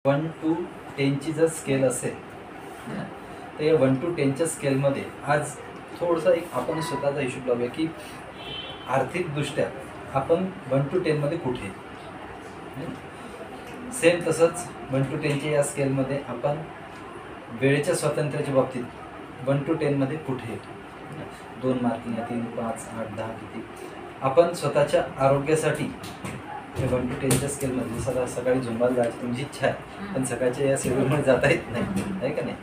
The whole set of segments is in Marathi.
1 to 10ची जर स्केल असेल तर या 1 to 10च्या स्केलमध्ये आज थोडंसं एक आपण स्वतःचा हिशोब लावूया की आर्थिकदृष्ट्या आपण 1 to 10मध्ये कुठे. सेम तसंच 1 to 10च्या या स्केलमध्ये आपण वेळेच्या स्वातंत्र्याच्या बाबतीत 1 to 10मध्ये कुठे. 2 मार्किंग 3 5 8 10 किती. आपण स्वतःच्या आरोग्यासाठी 1 to 10च्या स्केलमध्ये सकाळी झुंबाला जायची तुमची इच्छा आहे पण सकाळच्या या शेड्यूलमध्ये जाता येत नाही आहे का नाही.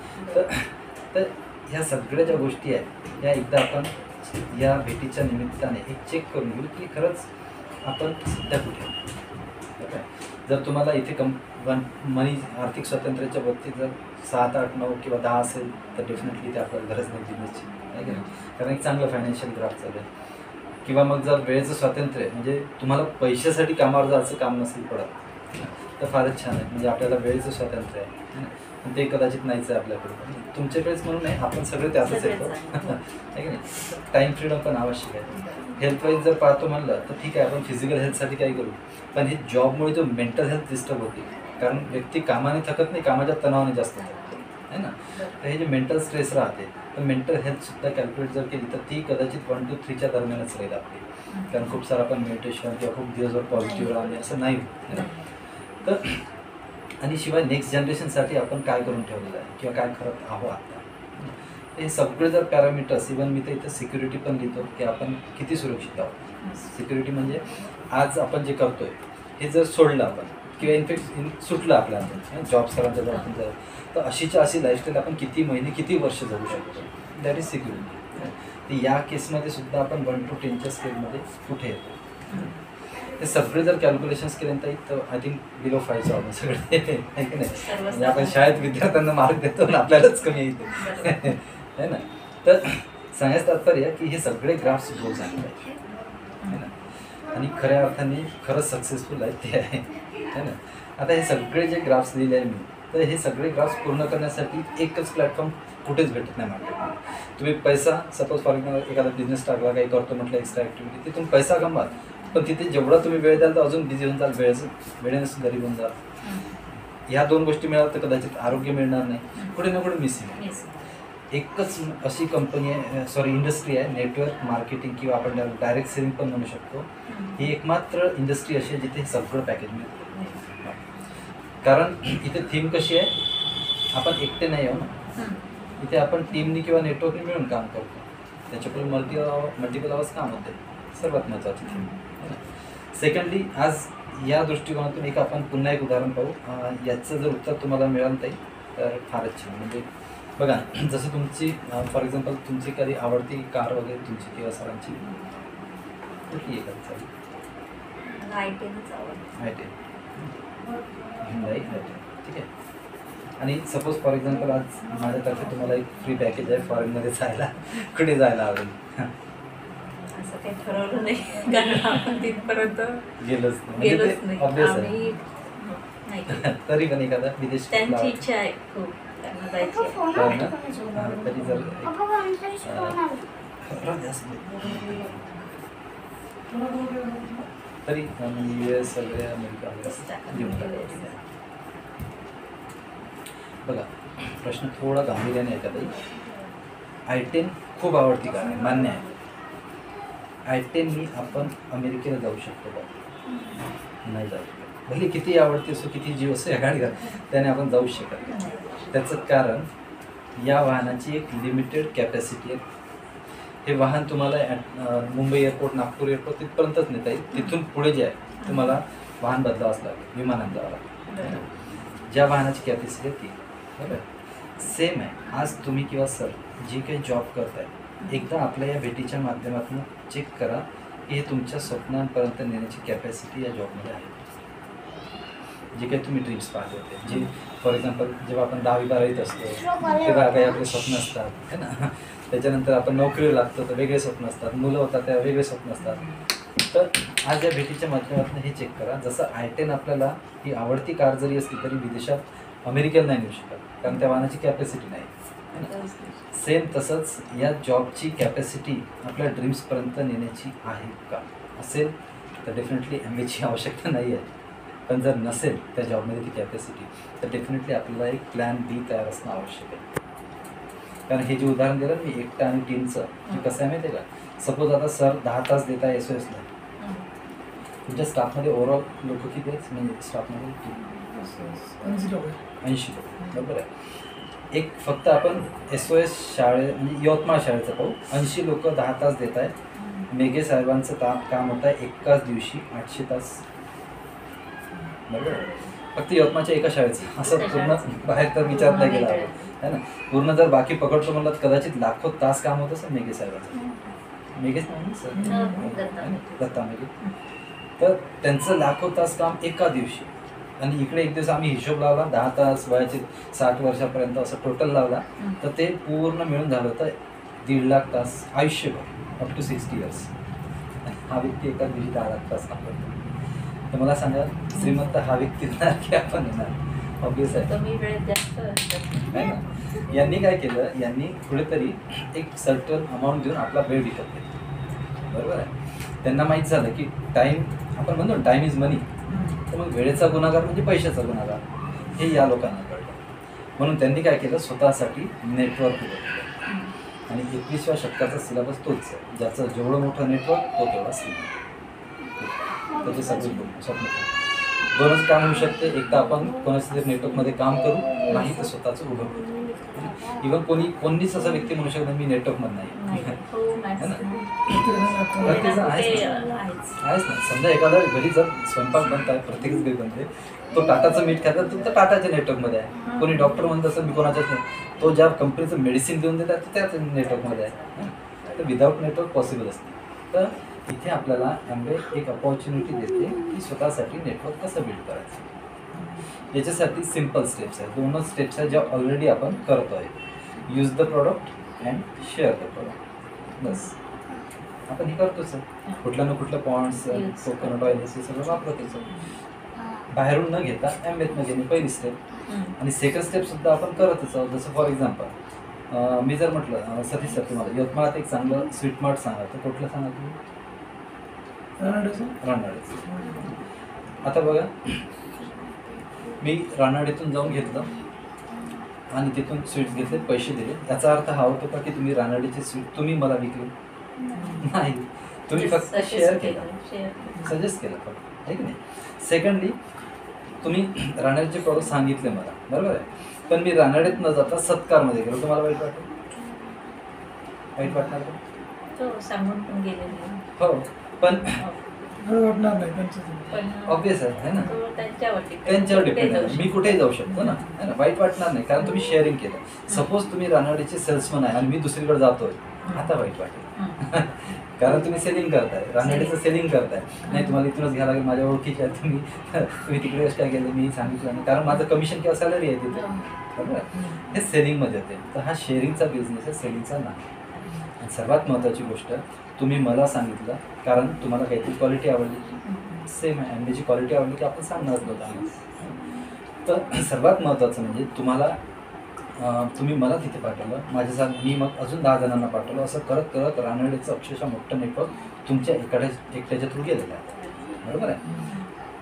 तर ह्या सगळ्या ज्या गोष्टी आहेत या एकदा आपण या भेटीच्या निमित्ताने एक चेक करून घेऊ की खरंच आपण सध्या कुठे. जर तुम्हाला इथे मनी आर्थिक स्वातंत्र्याच्या बाबतीत जर 7 8 9 किंवा 10 असेल तर डेफिनेटली ते आपल्याला गरज नाही बिझनेसची आहे का नाही. कारण एक चांगलं फायनान्शियल ग्राफ चालू आहे. किंवा मग जर वेळेचं स्वातंत्र्य म्हणजे तुम्हाला पैशासाठी कामावर जायचं काम नसेल पडत तर फारच छान आहे. म्हणजे आपल्याला वेळेचं स्वातंत्र्य आहे पण ते कदाचित नाहीच आहे आपल्याकडे. तुमच्याकडेच म्हणून नाही आपण सगळे त्यातच येतो आहे की नाही. टाईम फ्रीडम पण आवश्यक आहे. हेल्थ वाईज जर पाहतो म्हणलं तर ठीक आहे आपण फिजिकल हेल्थसाठी काही करू पण हे जॉबमुळे जो मेंटल हेल्थ डिस्टर्ब होते. कारण व्यक्ती कामाने थकत नाही कामाच्या तणावाने जास्त थकते आहे ना. तर हे जे मेंटल स्ट्रेस राहते तर मेंटल हेल्थसुद्धा कॅल्क्युलेट जर केली तर ती कदाचित 1 to 3च्या दरम्यानच राहील आपली. कारण खूप सारं आपण मेडिटेशन किंवा खूप दिवसभर पॉझिटिव्ह राहणे असं नाही होत. तर आणि शिवाय नेक्स्ट जनरेशनसाठी आपण काय करून ठेवलेलं आहे किंवा काय करत आहोत आता हे सगळे जर पॅरामीटर्स इवन मी तर इथं सिक्युरिटी पण लिहितो की आपण किती सुरक्षित आहोत. सिक्युरिटी म्हणजे आज आपण जे करतोय हे जर सोडलं आपण किंवा इनफॅक्ट सुटलं आपल्या हातून जॉब सरांच्या जबाबदारी जर तर अशीच्या अशी लाईफस्टाईल आपण किती महिने किती वर्ष जगू शकतो. That is security. तर या केसमध्ये सुद्धा आपण 1 to 10च्या स्केलमध्ये कुठे येतो. हे सगळे जर कॅल्क्युलेशन्स केल्यानंतर तर आय थिंक बिलो 5च्या ऑलमोस्ट सगळे आहे की नाही. म्हणजे आपण शाळेत विद्यार्थ्यांना मार्क देतो आणि आपल्यालाच कमी येते आहे ना. तर सांगायचं तात्पर्य की हे सगळे ग्राफ्स ग्रो झाले आहे ना आणि खऱ्या अर्थाने खरंच सक्सेसफुल आहे ते आहे ना. आता हे सगळे जे ग्राफ्स लिहिले आहे मी तर हे सगळे ग्राफ्स पूर्ण करण्यासाठी एकच प्लॅटफॉर्म कुठेच भेटत नाही मार्केटमध्ये. तुम्ही पैसा सपोज फॉर एक्झाम्पल एखादा बिझनेस टाकला काही करतो म्हटलं एक्स्ट्रा ॲक्टिव्हिटी तिथून पैसा कमवाल पण तिथे जेवढा तुम्ही वेळ द्याल तर अजून बिझी होऊन जाल वेळेने गरीब होऊन जाल. ह्या 2 गोष्टी मिळाल्या तर कदाचित आरोग्य मिळणार नाही कुठे ना कुठे मिसिंग. एकच अशी कंपनी आहे इंडस्ट्री आहे नेटवर्क मार्केटिंग किंवा आपण डायरेक्ट सेलिंग पण म्हणू शकतो. ही एकमात्र इंडस्ट्री अशी आहे जिथे हे सगळं पॅकेज मिळतं. कारण इथे थीम कशी आहे आपण एकटे नाही आहो ना. इथे आपण टीमनी किंवा नेटवर्कने मिळून काम करतो. त्याच्यापुढे मल्टिपल आवर्स काम होते सर्वात महत्त्वाची थीम. सेकंडली आज या दृष्टिकोनातून आपण पुन्हा एक उदाहरण पाहू. याचं जर उत्तर तुम्हाला मिळालं नाही तर फारच छान. म्हणजे बघा जसं तुमची फॉर एक्झाम्पल तुमची कधी आवडती कार वगैरे तुमची किंवा सरांची कुठली आहे चालेल. I10 Hyundai I10 ठीक आहे. आणि सपोज फॉर एक्झाम्पल आज माझ्यातर्फे तुम्हाला एक फ्री पॅकेज आहे फॉरेनमध्ये जायला कुठे जायला आवडेल. असं काही ठरवलं नाही कारण आपण तिथपर्यंत गेलोच नाही. ऑब्वियस तरी पण एखादा विदेश त्यांची इच्छा आहे खूप त्यांना जायची तरी जर तरी US वगैरे अमेरिका बघा प्रश्न थोडा गांभीर्याने आहे का ताई. I10 खूप आवडती कार आहे मान्य आहे. I10नी आपण अमेरिकेला जाऊ शकतो का नाही जाऊ शकत. भले किती आवडते असो किती जीव असो या गाडीला त्याने आपण जाऊ शकत नाही. त्याचं कारण या वाहनाची एक लिमिटेड कॅपॅसिटी आहे. हे वाहन तुम्हाला मुंबई एअरपोर्ट नागपूर एअरपोर्ट तिथपर्यंतच नेता येईल. तिथून पुढे जे आहे तुम्हाला वाहन बदलावंच लागेल विमानात जावं लागेल. ज्या वाहनाची कॅपॅसिटी आहे ती बरोबर सेम आहे. आज तुम्ही किंवा सर जी काही जॉब करताय एकदा आपल्या या भेटीच्या माध्यमातून चेक करा की हे तुमच्या स्वप्नांपर्यंत नेण्याची कॅपॅसिटी या जॉबमध्ये आहे. जे काही तुम्ही ड्रीम्स पाहत होते जे फॉर एक्झाम्पल जेव्हा आपण 10वी 12वीत असतो तेव्हा काही आपले स्वप्न असतात है ना. त्याच्यानंतर आपण नोकरीवर लागतो तर वेगळे स्वप्न असतात. मुलं होतात तेव्हा वेगळे स्वप्न असतात. तर आज या भेटीच्या माध्यमातून हे चेक करा. जसं I10 आपल्याला ही आवडती कार जरी असली तरी विदेशात अमेरिकेला नाही नेऊ शकत कारण त्या वाहनाची कॅपॅसिटी नाही. सेम तसंच या जॉबची कॅपॅसिटी आपल्या ड्रीम्सपर्यंत नेण्याची आहे का असेल तर डेफिनेटली MBAची आवश्यकता नाही आहे. पण जर नसेल त्या जॉबमध्ये ती कॅपॅसिटी, तर डेफिनेटली आपल्याला एक प्लॅन बी तयार असणं आवश्यक आहे. कारण हे जे उदाहरण दिलं मी एकटा आणि टीमचं, ते कसं आहे माहिती आहे का, सपोज आता सर 10 तास देत आहे SOSला, तुमच्या स्टाफमध्ये ओव्हरऑल लोक किती आहेत, म्हणजे स्टाफमध्ये 80 लोक, बरोबर आहे. एक फक्त आपण SOS म्हणजे यवतमाळ शाळेचं पाहू, 80 लोक 10 तास देत आहेत. मेघे साहेबांचं काम होतं आहे एकाच दिवशी 800 तास, बरोबर आहे. फक्त यवतमाळच्या एका शाळेचं, असं पूर्ण बाहेर तर विचार नाही केला आहे ना. पूर्ण जर बाकी पकडतो म्हणलं कदाचित लाखो तास काम होतं सर मेघे साहेबांचं. मेघेच नाही सर, दत्ता मेघे. तर त्यांचं लाखो तास काम एका दिवशी, आणि इकडे एक दिवस आम्ही हिशोब लावला 10 तास वयाचे 60 वर्षापर्यंत असं टोटल लावला, तर ते पूर्ण मिळून झालं होतं 1.5 लाख तास आयुष्यभर, अप टू 60 इयर्स. हा व्यक्ती एका दिवशी 10 लाख तास काम करतो. तर मला सांगा श्रीमंत हा व्यक्ती येणार की आपण येणार? ऑब्वियस आहे, कमी वेळेत जास्त आहे ना. यांनी काय केलं, यांनी कुठेतरी एक सर्टन अमाऊंट देऊन आपला वेळ विकत घेतला, बरोबर आहे. त्यांना माहीत झालं की टाईम, आपण म्हणतो टाईम इज मनी, तर मग वेळेचा गुन्हागार म्हणजे पैशाचा गुन्हागार, हे या लोकांना कळलं. म्हणून त्यांनी काय केलं, स्वतःसाठी नेटवर्क उभं केलं. आणि 21व्या शतकाचा सिलेबस तोच आहे, ज्याचं जेवढं मोठं नेटवर्क तो तेवढा श्रीमंत. त्याचे सगळे स्वप्न दोनच काम होऊ शकते, एक तर आपण कोणाच्या तरी नेटवर्कमध्ये काम करू, नाही तर स्वतःचं उभं करू. इव्हन कोणीच असा व्यक्ती म्हणू शकत मी नेटवर्कमध्ये नाही, है ना. प्रत्येकजण आहेच ना. समजा एखादा घरी जर स्वयंपाक बनत आहे, प्रत्येकच घरी बनते, तो टाटाचं मीठ खातात तर टाटाच्या नेटवर्कमध्ये आहे. कोणी डॉक्टर म्हणत असेल मी कोणाच्याच नाही, तो ज्या कंपनीचं मेडिसिन देऊन देतात तो त्याच नेटवर्कमध्ये आहे. तर विदाऊट नेटवर्क पॉसिबल असते. तर इथे आपल्याला ॲम्बे एक अपॉर्च्युनिटी देते की स्वतःसाठी नेटवर्क कसं बिल्ड करायचं. याच्यासाठी सिम्पल स्टेप्स आहेत, 2च स्टेप्स आहेत ज्या ऑलरेडी आपण करतो आहे. Use the product and share the product. बस आपण हे करतोच आहे. कुठल्या ना कुठल्या पॉइंट्स, कोकोनट ऑइल हे सगळं वापरतोच. बाहेरून न घेता ॲम्बेतनं घेणे पहिली स्टेप. आणि सेकंड स्टेपसुद्धा आपण करतच आहोत. जसं फॉर एक्झाम्पल मी जर म्हटलं सतीश सर तुम्हाला यवतमाळात एक चांगलं स्वीट मार्ट सांगा, तर कुठलं सांगा तुम्ही? रानाडेचं. आता बघा मी रानाडेतून जाऊन घेतलं आणि तिथून स्वीट्स घेतले, पैसे दिले, याचा अर्थ हा होतो का की तुम्ही रानाडेचे स्वीट तुम्ही मला विकले? नाही, तुम्ही फक्त शेअर केलं, सजेस्ट केलं फक्त, आहे की नाही. सेकंडली तुम्ही रानाडेचे प्रॉडक्ट सांगितले मला, बरोबर आहे. पण मी रानाडेत न जाता सत्कारमध्ये गेलो, तुम्हाला वाईट वाटेल? वाईट वाटणार का? सांगून पण गेलेले हो, पण वाटणार नाही, ऑब्वियस आहे ना, त्यांच्यावर डिपेंड आहे. मी कुठेही जाऊ शकतो ना, है ना. वाईट वाटणार नाही कारण तुम्ही शेअरिंग केलं. सपोज तुम्ही रानाडेचे सेल्समन आहे आणि मी दुसरीकडे जातोय, आता वाईट वाटेल कारण तुम्ही सेलिंग करताय, रानाडेचं सेलिंग करताय. नाही तुम्हाला इथूनच घ्यायला लागेल, माझ्या ओळखीचे आहे, तुम्ही तिकडे काय केलं मी सांगितलं नाही, कारण माझं कमिशन किंवा सॅलरी आहे तिथे, बरोबर. हे सेलिंगमध्ये येते. तर हा शेअरिंगचा बिझनेस आहे, सेलिंगचा नाही. आणि सर्वात महत्त्वाची गोष्ट, तुम्ही मला सांगितलं कारण तुम्हाला काहीतरी क्वालिटी आवडली, सेम आहे ॲम्बेची क्वालिटी आवडली की आपण सांगणार लोकांना. तर सर्वात महत्त्वाचं म्हणजे तुम्ही मला तिथे पाठवलं, माझ्यासारखं मी मग अजून 10 जणांना पाठवलं. असं करत करत रानडेचं अक्षरशः मोठं नेटवर्क तुमच्या एकट्याच्या थ्रू गेलेलं आहे, बरोबर आहे.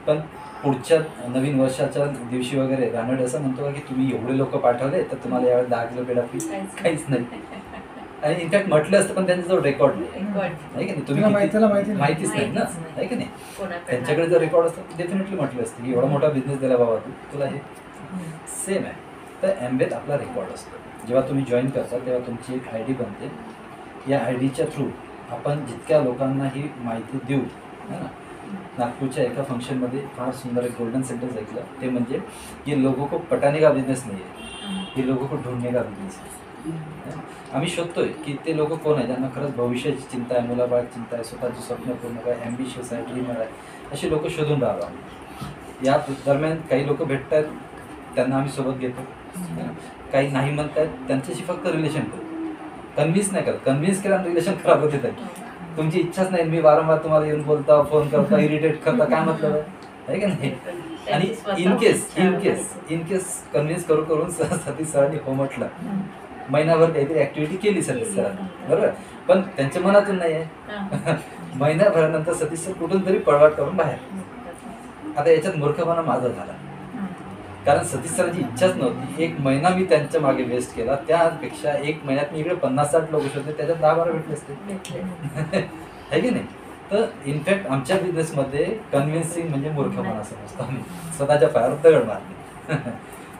पण पुढच्या नवीन वर्षाच्या दिवशी वगैरे रानडे असं म्हणतो की तुम्ही एवढे लोक पाठवले तर तुम्हाला यावेळी 10 किलो पेढा फी काहीच नाही. आणि इनफॅक्ट म्हटलं असतं पण त्यांच्याजवळ रेकॉर्ड नाही, आहे की नाही. तुम्ही माहितीच नाही ना, आहे की नाही. त्यांच्याकडे जर रेकॉर्ड असतं डेफिनेटली म्हटलं असतं की एवढा मोठा बिझनेस दिला बाबा तुला हे. सेम आहे. तर ॲम्बेत आपला रेकॉर्ड असतो. जेव्हा तुम्ही जॉईन करता तेव्हा तुमची एक ID बनते. या IDच्या थ्रू आपण जितक्या लोकांना ही माहिती देऊ, है ना. नागपूरच्या एका फंक्शनमध्ये फार सुंदर एक गोल्डन सेंटेन्स ऐकलं, ते म्हणजे ये लोगों को पटाने का बिझनेस नाही आहे, ये लोगों को ढूंढने का बिझनेस आहे. आम्ही शोधतोय की ते लोक कोण आहे ज्यांना खरंच भविष्याची चिंता आहे, मुलाबाळाची चिंता आहे, स्वतःची स्वप्न पूर्ण काय, ॲम्बिशियस आहे, ड्रीमर आहे, अशी लोक शोधून राहिलो आम्ही. या दरम्यान काही लोक भेटत आहेत, त्यांना आम्ही सोबत घेतो. काही नाही म्हणतात त्यांच्याशी फक्त रिलेशन करू, कन्व्हिन्स नाही करत. कन्व्हिन्स केला रिलेशन खराब होते. तुमची इच्छाच नाही, मी वारंवार तुम्हाला येऊन बोलता, फोन करता, इरिटेट करता, काय मतलब आहे का नाही. आणि इन केस कन्व्हिन्स करून सतीश सरांनी हो म्हटलं, महिनाभर काहीतरी ऍक्टिव्हिटी केली सतीश सरांनी, बरोबर. पण त्यांच्या मनातून नाही आहे. महिनाभरानंतर सतीश सर कुठून तरी पळवाट करून बाहेर. आता याच्यात मूर्खपणा माझा झाला, कारण सतीश सरांची इच्छाच नव्हती. 1 महिना मी त्यांच्या मागे वेस्ट केला, त्यापेक्षा 1 महिन्यात मी इकडे 50-60 लोक शोधले, त्याच्यात 10-12 भेटले असते. आहे की नाही? तर इनफॅक्ट आमच्या बिझनेसमध्ये कन्व्हिन्सिंग म्हणजे मूर्खपणा समजतो आम्ही, स्वतःच्या पायावर दगड मारणे.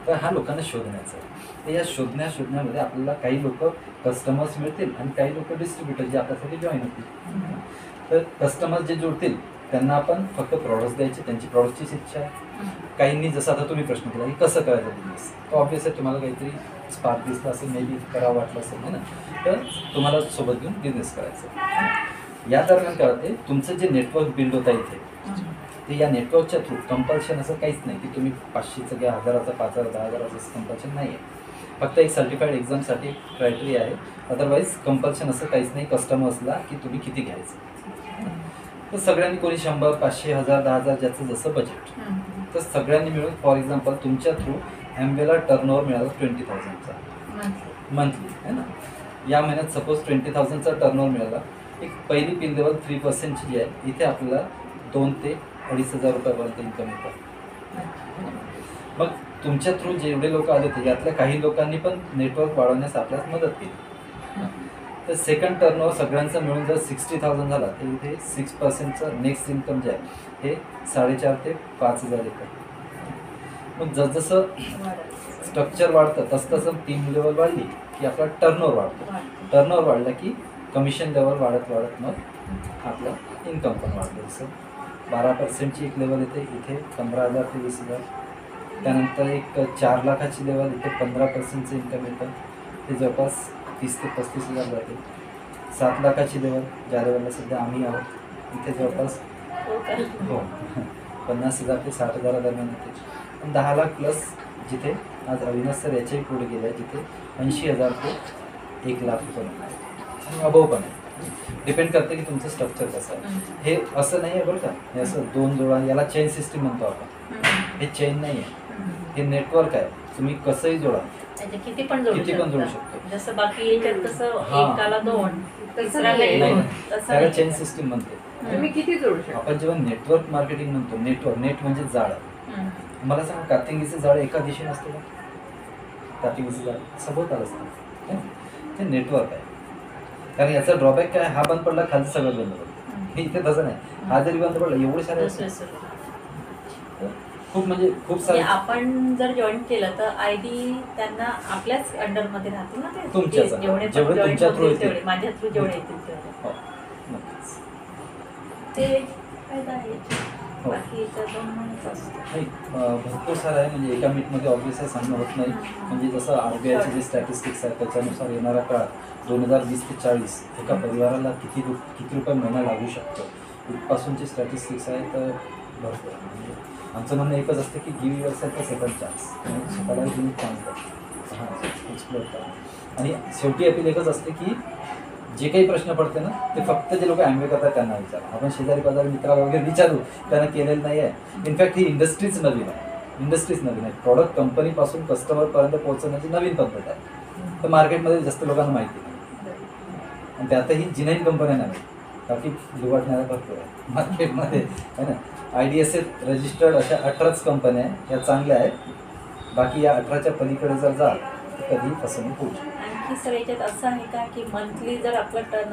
तर हा लोकांना शोधण्याचा आहे. तर या शोधण्यामध्ये आपल्याला काही लोक कस्टमर्स मिळतील आणि काही लोक डिस्ट्रीब्युटर जे आपल्यासाठी जॉईन होतील. तर कस्टमर्स जे जुळतील त्यांना आपण फक्त प्रॉडक्ट्स द्यायचे, त्यांची प्रॉडक्टचीच इच्छा आहे. काहींनी जसं आता तुम्ही प्रश्न केला की कसं करायचं बिझनेस, तो ऑब्वियस आहे तुम्हाला काहीतरी स्पार्क दिसला असेल, मे बी करावं वाटलं असेल ना, तर तुम्हाला सोबत घेऊन बिझनेस करायचं. या दरम्यान काय होते, तुमचं जे नेटवर्क बिल्ड होतं इथे, ते या नेटवर्कच्या थ्रू कंपल्शन असं काहीच नाही की तुम्ही 500चं घ्या, 1000चं, 5000, 10,000चं कंपल्शन नाही आहे. फक्त एक सर्टिफाईड एक्झामसाठी क्रायटेरिया आहे, अदरवाईज कंपल्शन असं काहीच नाही कस्टमर्सला की तुम्ही किती घ्यायचं. तर सगळ्यांनी कोणी 100, 500, 1000, 10,000 ज्याचं जसं बजेट, तर सगळ्यांनी मिळून फॉर एक्झाम्पल तुमच्या थ्रू ॲम्वेला टर्नओव्हर मिळाला 20,000चा मंथली आहे ना. या महिन्यात सपोज 20,000चा टर्नओव्हर मिळाला, एक पहिली पिन लेवल 3% जी आहे, इथे आपल्याला 2 ते 2,500 रुपयापर्यंत इन्कम येतं. मग तुमच्या थ्रू जेवढे लोक आले होते यातल्या काही लोकांनी पण नेटवर्क वाढवण्यास आपल्याला मदत केली. तर सेकंड टर्नओव्हर सगळ्यांचा मिळून जर 60,000 झाला, तर इथे 6%चं नेक्स्ट इन्कम जे आहे हे 4,500 ते 5,000 येतं. मग जसजसं स्ट्रक्चर वाढतं तसं टीम लेवल वाढली की आपला टर्नओव्हर वाढतो. टर्नओव्हर वाढला की कमिशन लेवल वाढत मग आपलं इन्कम पण वाढतं. जसं 12%ची एक लेवल येते, इथे 15,000 ते 20,000. त्यानंतर एक 4 लाखाची लेवल, इथे 15%चं इन्कम येतं, ते जवळपास 30 ते 35,000 जाते. 7 लाखाची लेवल, ज्या लेवलला सध्या आम्ही आहोत, इथे जवळपास 50,000 ते 60,000 दरम्यान येते. पण 10 लाख प्लस जिथे आज अविनाश सर याच्याही पुढे गेले आहे, जिथे 80,000 ते 1 लाख रुपये आणि अबव पण आहे. डिपेंड करते की तुमचं स्ट्रक्चर कसं आहे. हे असं नाही आहे बरं का, हे असं 2 जोडा, याला चेन सिस्टीम म्हणतो आपण. हे चेन नाही आहे, हे नेटवर्क आहे. तुम्ही कसंही जोडा, किती पण जोडू शकतो. जसं बाकी याच्यात कसं एकाला 2, तिसऱ्याला नाही, 1, त्याला चेन सिस्टीम म्हणते. तुम्ही किती जोडू शकता? आपण जेव्हा नेटवर्क मार्केटिंग म्हणतो, नेट म्हणजे जाळ. मला सांगा, कातिंगीचं जाळ एका दिशेने असतं का? कातिंगीचं जाळ सभोवताल असतं. ते नेटवर्क आहे. कारण याचा ड्रॉबॅक काय, हा बंद पडला खाली सगळं बंद पडलं. इथे तसं नाही, हा जरी बंद पडला एवढे सारे खूप सारे. आपण जर जॉईन केलं तर आयडी त्यांना आपल्याच अंडरमध्ये राहतील ना, ते तुमच्याच जेवढे जेवढे तुमच्या थ्रू तेवढे येतील, माझ्या थ्रू जेवढे येतील तेवढे. हो, नक्कीच. ते फायदा आहे. हो. बाकी याचा 2 महिन्याचा असतो. नाही, भरपूर सारं आहे. म्हणजे एका मिनिटमध्ये ऑब्व्हियसली सांगणं होत नाही. म्हणजे जसं RBIचे जे स्टॅटिस्टिक्स आहेत त्याच्यानुसार येणारा काळ 2020 ते 40 एका परिवाराला किती रुपये महिना लागू शकतो, इथपासूनचे स्टॅटिस्टिक्स आहेत. तर भरपूर म्हणजे आमचं म्हणणं एकच असतं की give yourself a second chance, स्वतःला तुम्ही चान्स द्या, हां एक्सप्लोर करा. आणि शेवटी अपील एकच असते की जे काही प्रश्न पडते ना, ते फक्त जे लोक ॲम्वे करतात त्यांना विचारा. आपण शेजारी पाजारी मित्राला वगैरे विचारू, त्यांना केलेलं नाही आहे. इनफॅक्ट ही इंडस्ट्रीच नवीन आहे. प्रॉडक्ट कंपनीपासून कस्टमरपर्यंत पोहोचवण्याची नवीन पद्धत आहे. तर मार्केटमध्ये जास्त लोकांना माहिती नाही, आणि त्यातही जिनाईन कंपन्या नाही, बाकी लुबाडणाऱ्या भरपूर आहे मार्केटमध्ये आहे ना. IDSA रजिस्टर्ड अशा 18च कंपन्या आहेत, या चांगल्या आहेत. बाकी या 18च्या पलीकडे जर जाल तर कधीही फसवणूक होऊ शकते. आणखी सर याच्यात असं आहे का की मंथली जर आपला टर्न